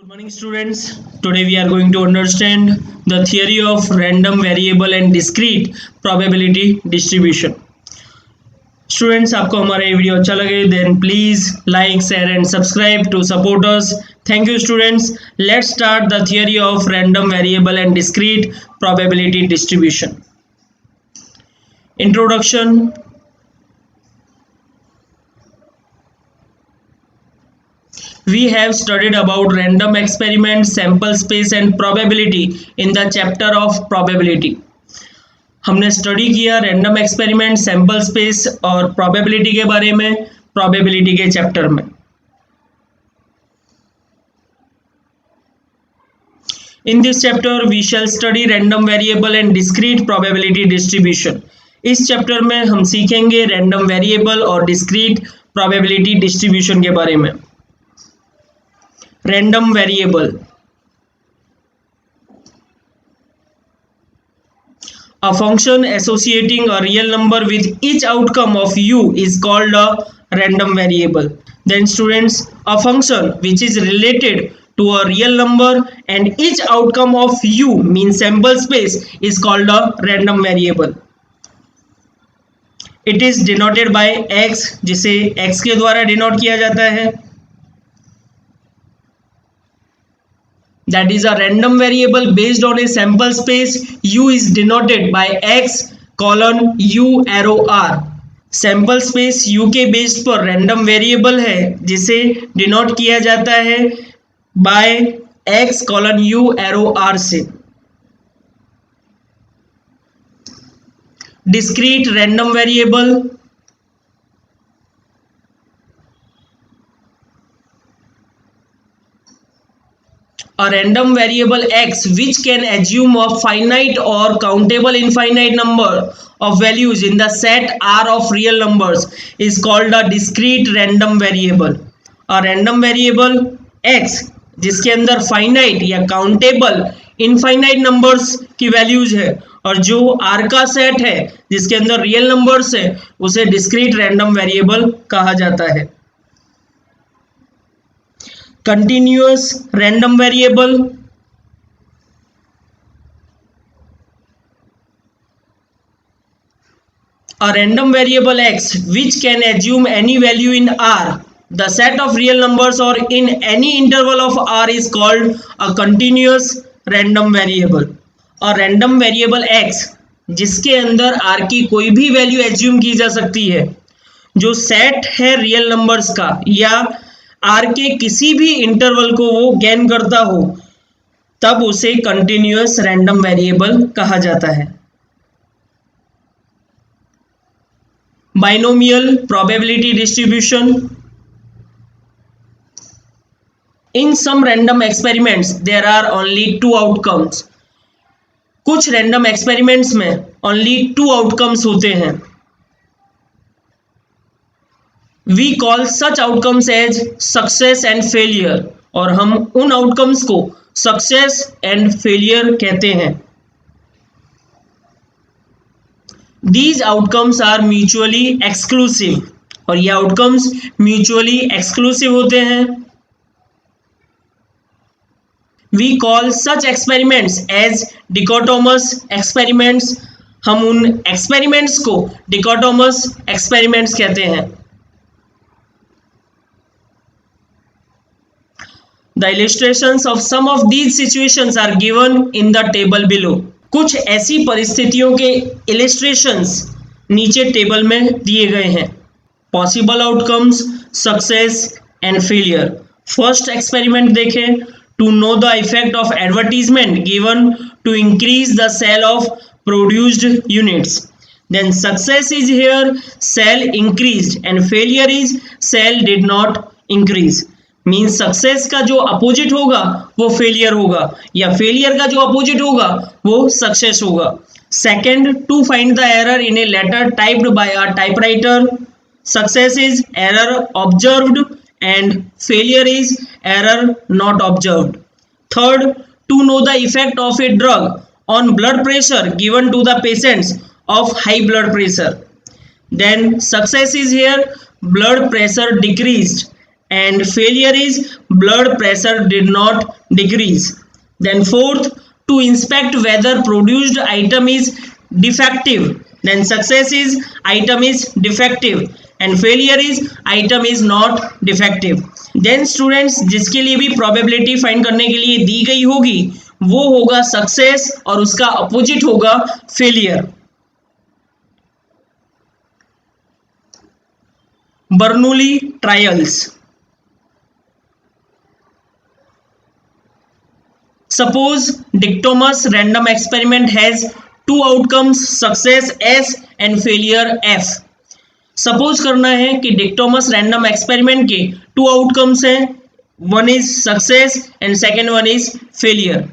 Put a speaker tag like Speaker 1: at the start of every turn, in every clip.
Speaker 1: Good morning students. Today we are going to understand the theory of random variable and discrete probability distribution. Students, आपको हमारा ये video अच्छा लगे then please like, share and subscribe to support us. Thank you students. Let's start the theory of random variable and discrete probability distribution. Introduction. We have studied about random experiment, sample space and probability in the chapter of probability. हमने study किया random experiment, sample space और probability के बारे में probability के chapter में. In this chapter we shall study random variable and discrete probability distribution. इस chapter में हम सीखेंगे रैंडम वेरिएबल और डिस्क्रीट प्रोबेबिलिटी डिस्ट्रीब्यूशन के बारे में. Random variable. A function associating a real number with each outcome of u is called a random variable. Then students, a function which is related to a real number and each outcome of u means sample space is called a random variable. It is denoted by x, जिसे x के द्वारा denote किया जाता है. That is a random variable based on a sample space. U is denoted by x colon u arrow r. Sample space u के base पर random variable है जिसे डिनोट किया जाता है by x colon u arrow r से. Discrete random variable. A random variable x which can assume a finite or countable infinite number of values in the set R of real numbers is called a discrete random variable. A random variable x जिसके अंदर finite या countable infinite numbers की values है और जो R का set है जिसके अंदर real numbers है उसे discrete random variable कहा जाता है. Continuous random variable. A random variable x which can assume any value in R, the set of real numbers or in any interval of R is called a continuous random variable. A random variable x जिसके अंदर R की कोई भी value assume की जा सकती है, जो सेट है रियल नंबर्स का या आर के किसी भी इंटरवल को वो गेन करता हो, तब उसे कंटिन्यूअस रैंडम वेरिएबल कहा जाता है. Binomial probability distribution. In some random experiments there are only two outcomes. कुछ रैंडम एक्सपेरिमेंट्स में ओनली टू आउटकम्स होते हैं. We call such outcomes as success and failure और हम उन outcomes को success and failure कहते हैं. These outcomes are mutually exclusive और ये outcomes mutually exclusive होते हैं. We call such experiments as dichotomous experiments. हम उन experiments को dichotomous experiments कहते हैं. The illustrations of some of these situations are given in the table below. कुछ ऐसी परिस्थितियों के illustrations नीचे टेबल में दिए गए हैं. Possible outcomes, success and failure. First experiment देखें. To know the effect of advertisement given to increase the sale of produced units. Then success is here, sale increased and failure is sale did not increase. Means success का जो opposite होगा वो failure होगा या failure का जो opposite होगा वो सक्सेस होगा. Second, to find the error in a letter typed by a typewriter. Success is error observed and failure is error not observed. Third, to know the effect of a drug on blood pressure given to the patients of high blood pressure. Then success is here, blood pressure decreased and failure is blood pressure did not decrease. Then fourth, to inspect whether produced item is defective. Then success is item is defective and failure is item is not defective. Then students जिसके लिए भी probability find करने के लिए दी गई होगी वो होगा सक्सेस और उसका अपोजिट होगा failure. Bernoulli trials. Suppose Dichotomous random experiment has two outcomes success S and failure F. Suppose करना है कि डिक्टोमस रैंडम एक्सपेरिमेंट के टू आउटकम्स हैं, one is success and second one is failure.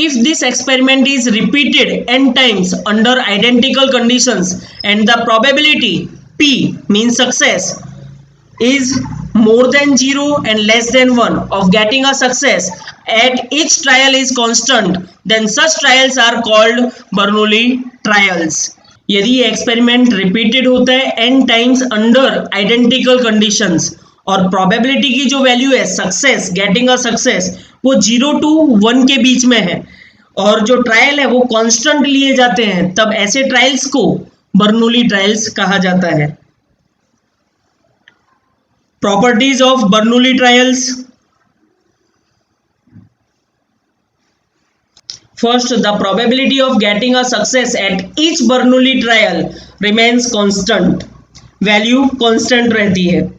Speaker 1: If this experiment is repeated n times under identical conditions and the probability P means success is more than 0 and less than 1 of getting a success at each trial is constant, then such trials are called Bernoulli trials. यदि experiment repeated होता है n times under identical conditions और probability की जो value है success getting a success वो 0 to 1 के बीच में है और जो ट्रायल है वो कांस्टेंट लिए जाते हैं, तब ऐसे ट्रायल्स को बर्नौली ट्रायल्स कहा जाता है. Properties of Bernoulli trials. First, the probability of getting a success at each Bernoulli trial remains constant. Value constant रहती है.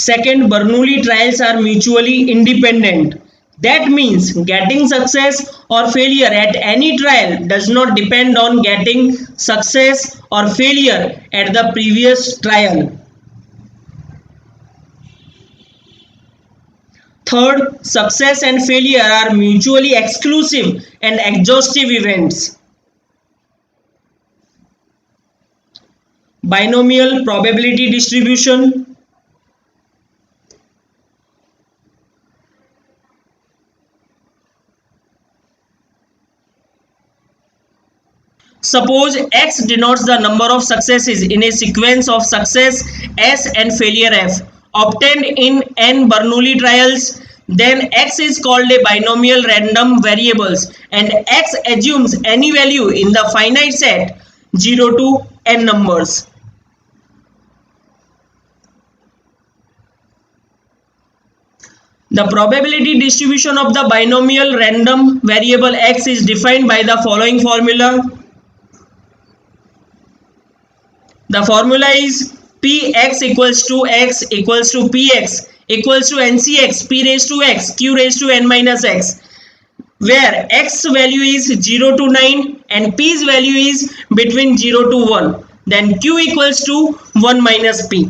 Speaker 1: Second, Bernoulli trials are mutually independent. That means getting success or failure at any trial does not depend on getting success or failure at the previous trial. Third, success and failure are mutually exclusive and exhaustive events. Binomial probability distribution. Suppose X denotes the number of successes in a sequence of success S and failure F obtained in n Bernoulli trials. Then X is called a binomial random variables and X assumes any value in the finite set 0 to n numbers. The probability distribution of the binomial random variable X is defined by the following formula. The formula is Px equals to x equals to Px equals to NCx P raised to x Q raised to n minus x, where x value is 0 to 9 and P's value is between 0 to 1. Then Q equals to 1 minus P.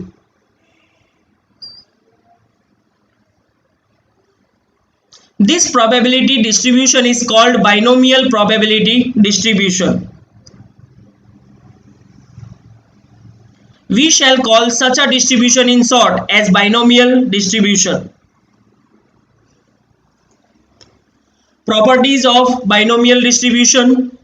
Speaker 1: This probability distribution is called binomial probability distribution. We shall call such a distribution in short as binomial distribution. Properties of binomial distribution.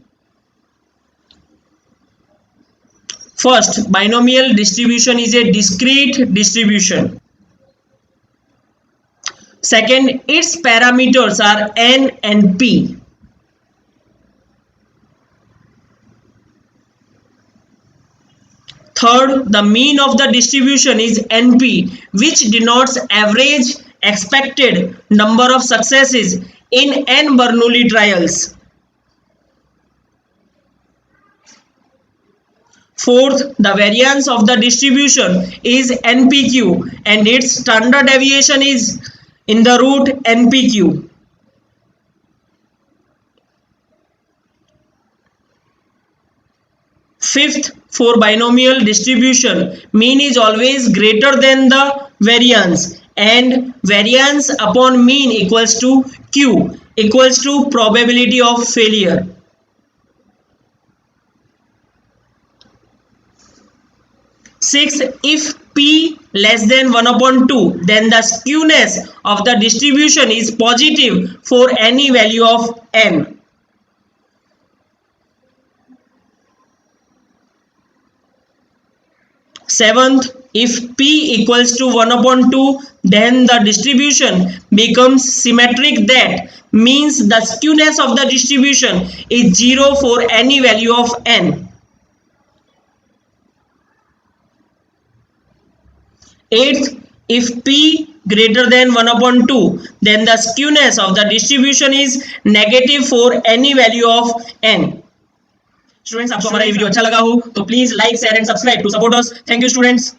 Speaker 1: First, binomial distribution is a discrete distribution. Second, its parameters are n and p. Third, the mean of the distribution is NP, which denotes average expected number of successes in n Bernoulli trials. Fourth, the variance of the distribution is NPQ and its standard deviation is in the root NPQ. Fifth, for binomial distribution, mean is always greater than the variance and variance upon mean equals to Q equals to probability of failure. Sixth, if P less than 1/2, then the skewness of the distribution is positive for any value of n. Seventh, if P equals to 1/2, then the distribution becomes symmetric. That means the skewness of the distribution is 0 for any value of n. Eighth, if P greater than 1/2, then the skewness of the distribution is negative for any value of n. Students, आपको हमारा ये video अच्छा लगा हो तो please like share and subscribe to support us. Thank you students.